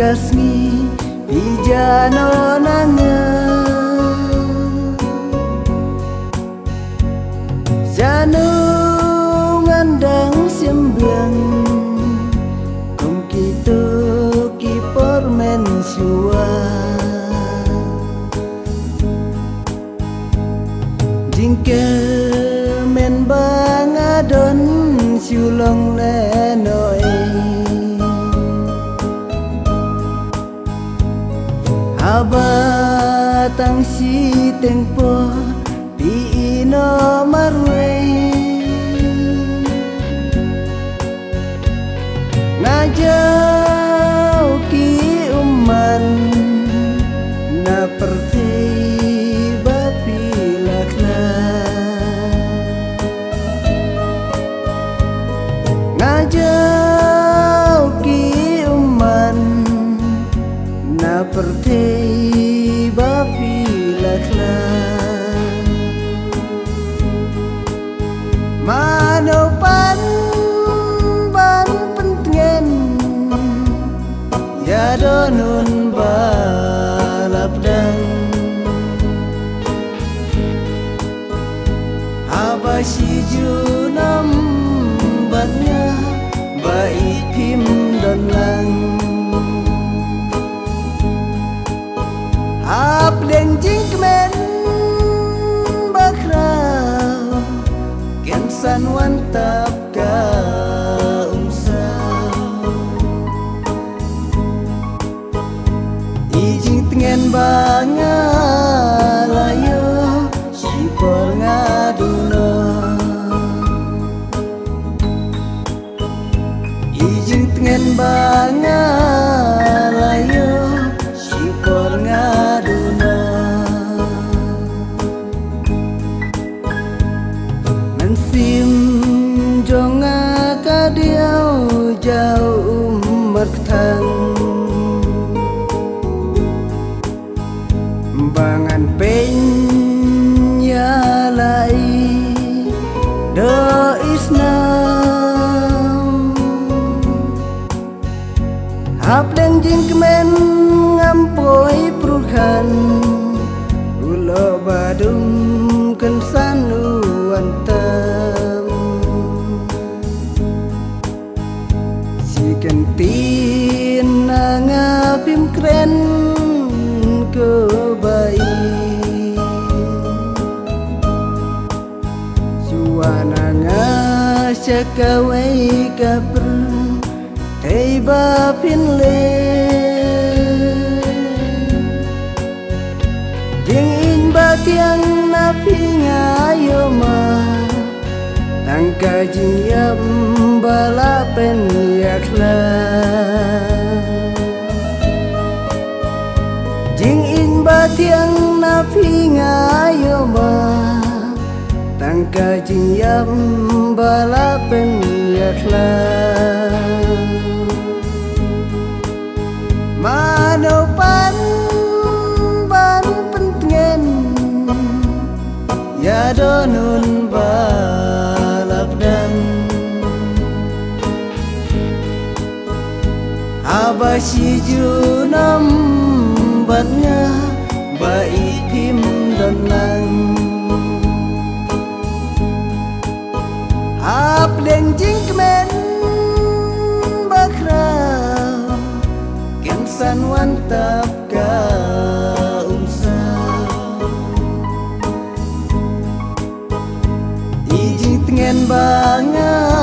rasmi ijano nanga janu ngandang sembiang kum kitu ki pormen suwa jingke men bangadon siulong lenoi abatang si tempo di ino marwe ngajau ki uman na perti bapilakna ngajau ki uman na perti bapilakna manopan ban pentengen ya donun balapdang abasi junam batnya baik pim donlang Apleng jingkmen bakrau Kensan wantap ka umsau Ijing tengen bangalayo Sipor ngaduna Ijing tengen bangalayo Sipor ngaduna Nansim jonga kadiau jauh mertang Bangan penyalai do isnam Hapleng jingkemen ngampoi pruhan ulo badum kensan uantem si kentin ngapim keren ke bayi suana ngasakawai kaper teiba pinle Jing batiang napi ngayo ma Tangka jing yam balapen yakla Jing in batiang napi ngayo ma Tangka jing yam balapen yakla Manopan ya donun balapdan abasi junam batnya baik pim donlang apleng jingkemen bakrau kensan wantap ka tengen banga